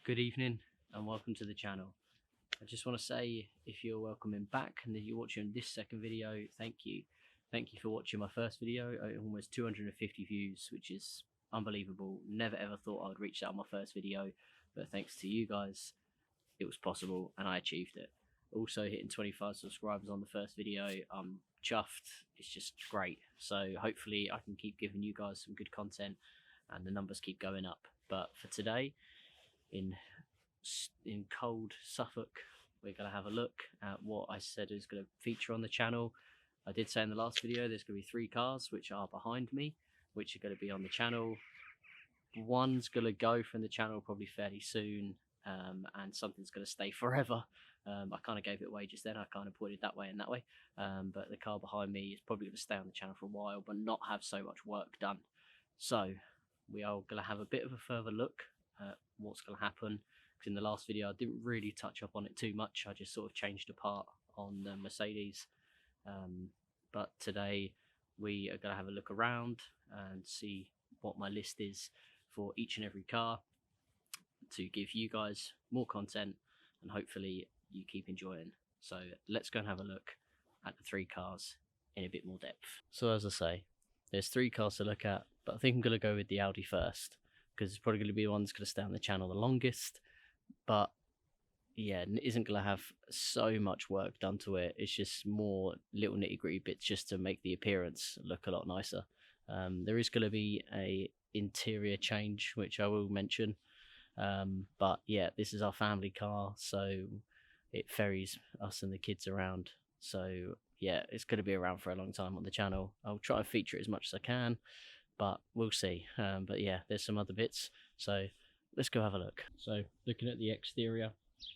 Good evening and welcome to the channel. I just want to say, if you're welcoming back and that you're watching this second video, thank you. Thank you for watching my first video. Almost 250 views, which is unbelievable. Never ever thought I would reach that on my first video, but thanks to you guys, it was possible and I achieved it. Also hitting 25 subscribers on the first video, I'm chuffed. It's just great. So hopefully I can keep giving you guys some good content and the numbers keep going up. But for today, in cold Suffolk, we're going to have a look at what I said is going to feature on the channel. I did say in the last video there's going to be 3 cars which are behind me, which are going to be on the channel. One's going to go from the channel probably fairly soon, and something's going to stay forever. I kind of gave it away just then. I kind of pointed that way and that way, but the car behind me is probably going to stay on the channel for a while but not have so much work done. So we are going to have a bit of a further look at what's going to happen, because in the last video I didn't really touch up on it too much. I just sort of changed a part on the Mercedes, but today we are going to have a look around and see what my list is for each and every car, to give you guys more content and hopefully you keep enjoying. So let's go and have a look at the 3 cars in a bit more depth. So as I say, there's 3 cars to look at, but I think I'm going to go with the Audi first, because it's probably going to be the one that's going to stay on the channel the longest, but yeah, it isn't going to have so much work done to it. It's just more little nitty gritty bits just to make the appearance look a lot nicer. There is going to be a interior change, which I will mention, but yeah, this is our family car, so it ferries us and the kids around. So yeah, it's going to be around for a long time on the channel. I'll try and feature it as much as I can, but we'll see. But yeah, there's some other bits, so let's go have a look. So looking at the exterior,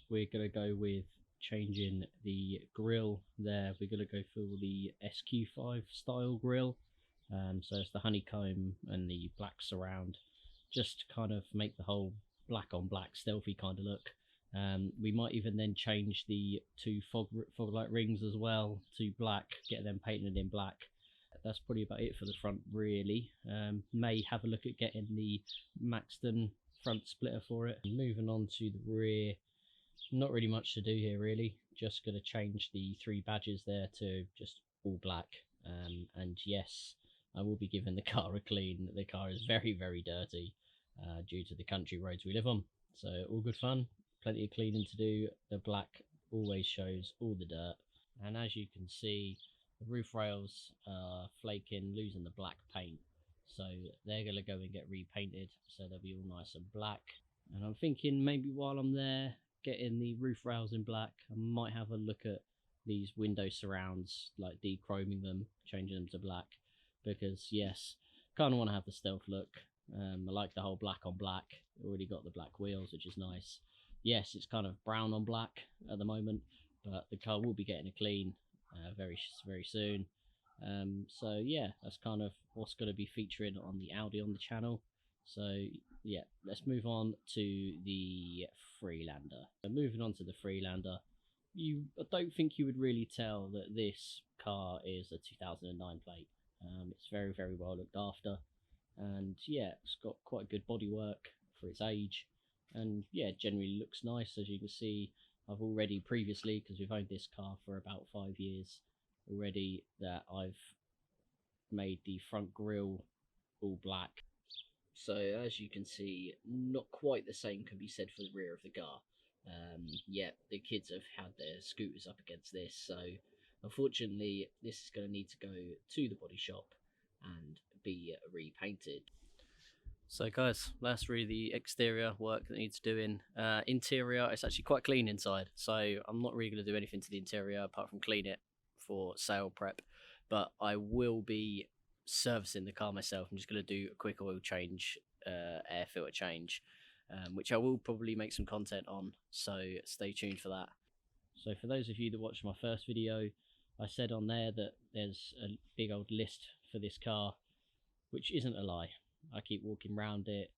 we're going to go with changing the grille there. We're going to go for the SQ5 style grille. So it's the honeycomb and the black surround, just to kind of make the whole black on black stealthy kind of look. We might even then change the 2 fog light rings as well to black, get them painted in black. That's probably about it for the front really. May have a look at getting the Maxton front splitter for it. Moving on to the rear, not really much to do here really, just going to change the 3 badges there to just all black. And yes, I will be giving the car a clean. The car is very dirty due to the country roads we live on, so all good fun, plenty of cleaning to do. The black always shows all the dirt, and as you can see, the roof rails are flaking, losing the black paint, so they're going to go and get repainted, so they'll be all nice and black. And I'm thinking maybe while I'm there getting the roof rails in black, I might have a look at these window surrounds, like dechroming them, changing them to black, because yes, kind of want to have the stealth look. I like the whole black on black. Already got the black wheels, which is nice. Yes, it's kind of brown on black at the moment, but the car will be getting a clean very soon. So yeah, that's kind of what's going to be featuring on the Audi on the channel. So yeah, let's move on to the Freelander. So moving on to the Freelander, I don't think you would really tell that this car is a 2009 plate. It's very well looked after, and yeah, it's got quite good bodywork for its age, and yeah, generally looks nice. As you can see, I've already previously, because we've owned this car for about 5 years already, that I've made the front grille all black. So as you can see, not quite the same can be said for the rear of the car. Yeah, the kids have had their scooters up against this, so unfortunately this is going to need to go to the body shop and be repainted. So guys, that's really the exterior work that needs doing. Interior, it's actually quite clean inside, so I'm not really going to do anything to the interior apart from clean it for sale prep, but I will be servicing the car myself. I'm just going to do a quick oil change, air filter change, which I will probably make some content on, so stay tuned for that. So for those of you that watched my first video, I said on there that there's a big old list for this car, which isn't a lie. I keep walking around it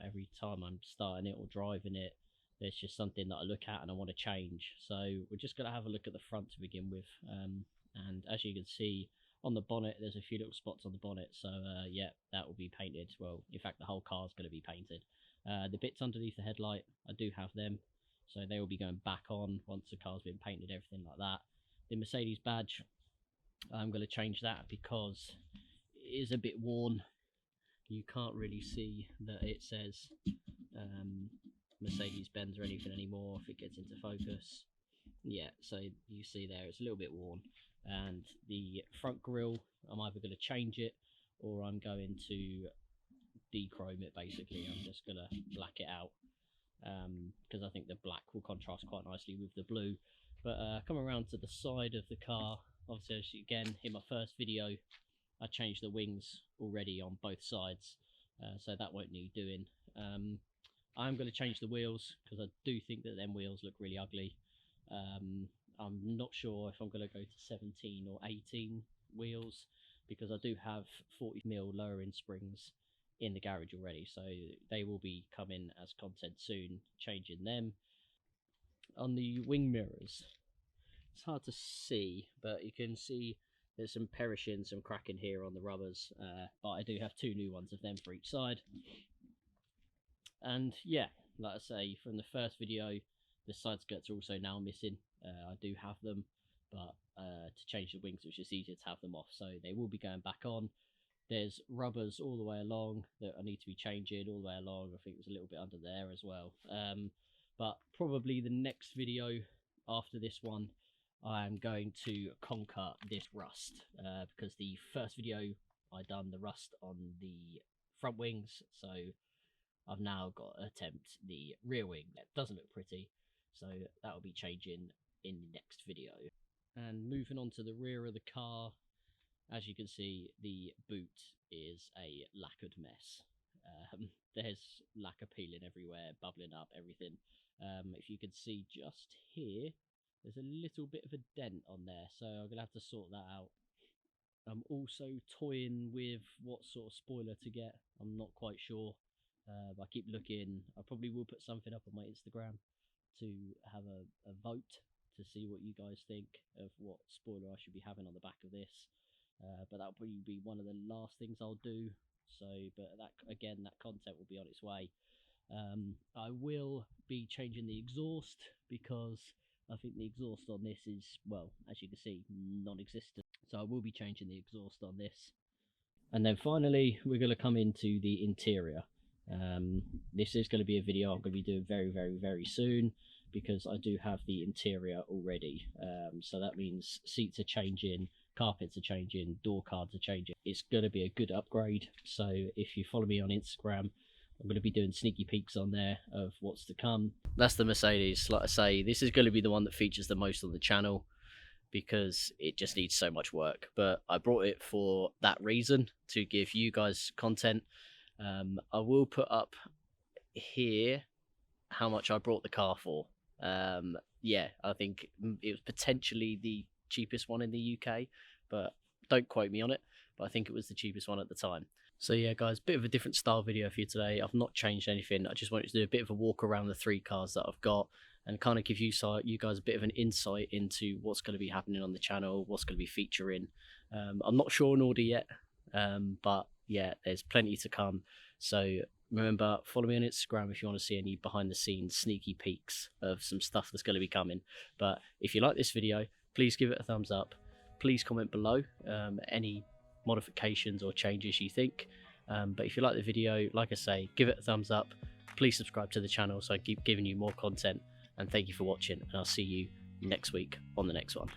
every time I'm starting it or driving it. There's just something that I look at and I want to change. So we're just going to have a look at the front to begin with. And as you can see on the bonnet, there's a few little spots on the bonnet. So yeah, that will be painted. Well, in fact, the whole car is going to be painted. The bits underneath the headlight, I do have them, so they will be going back on once the car's been painted, everything like that. The Mercedes badge, I'm going to change that because it is a bit worn. You can't really see that it says Mercedes-Benz or anything anymore if it gets into focus. Yeah, so you see there it's a little bit worn. And the front grille, I'm either going to change it or I'm going to dechrome it. Basically, I'm just going to black it out because I think the black will contrast quite nicely with the blue. But come around to the side of the car, obviously again in my first video I changed the wings already on both sides, so that won't need doing. I'm going to change the wheels because I do think that them wheels look really ugly. I'm not sure if I'm going to go to 17 or 18 wheels because I do have 40mm lowering springs in the garage already, so they will be coming as content soon, changing them. On the wing mirrors, it's hard to see, but you can see there's some perishing, some cracking here on the rubbers, but I do have 2 new ones of them for each side. And yeah, like I say, from the first video, the side skirts are also now missing. I do have them, but to change the wings, it was just easier to have them off, so they will be going back on. There's rubbers all the way along that I need to be changing all the way along. I think it was a little bit under there as well. But probably the next video after this one, I'm going to conquer this rust because the first video I done the rust on the front wings, so I've now got to attempt the rear wing. That doesn't look pretty, so that will be changing in the next video. And moving on to the rear of the car, as you can see, the boot is a lacquered mess. There's lacquer peeling everywhere, bubbling up, everything. If you can see just here, there's a little bit of a dent on there, so I'm going to have to sort that out. I'm also toying with what sort of spoiler to get. I'm not quite sure, but I keep looking. I probably will put something up on my Instagram to have a vote to see what you guys think of what spoiler I should be having on the back of this. But that'll probably be one of the last things I'll do. So, but that again, that content will be on its way. I will be changing the exhaust because I think the exhaust on this is, well, as you can see, non-existent. So I will be changing the exhaust on this. And then finally, we're going to come into the interior. This is going to be a video I'm going to be doing very, very, very soon because I do have the interior already. So that means seats are changing, carpets are changing, door cards are changing. It's going to be a good upgrade. So if you follow me on Instagram, I'm going to be doing sneaky peeks on there of what's to come. That's the Mercedes. Like I say, this is going to be the one that features the most on the channel because it just needs so much work. But I brought it for that reason, to give you guys content. I will put up here how much I brought the car for. Yeah, I think it was potentially the cheapest one in the UK, but don't quote me on it, but I think it was the cheapest one at the time. So yeah guys, bit of a different style video for you today. I've not changed anything. I just wanted to do a bit of a walk around the 3 cars that I've got and kind of give you guys a bit of an insight into what's going to be happening on the channel, what's going to be featuring. I'm not sure in order yet, but yeah, there's plenty to come. So remember, follow me on Instagram if you want to see any behind the scenes sneaky peeks of some stuff that's going to be coming. But if you like this video, please give it a thumbs up. Please comment below any modifications or changes you think. But if you like the video, like I say, give it a thumbs up. Please subscribe to the channel so I keep giving you more content. And thank you for watching, and I'll see you next week on the next one.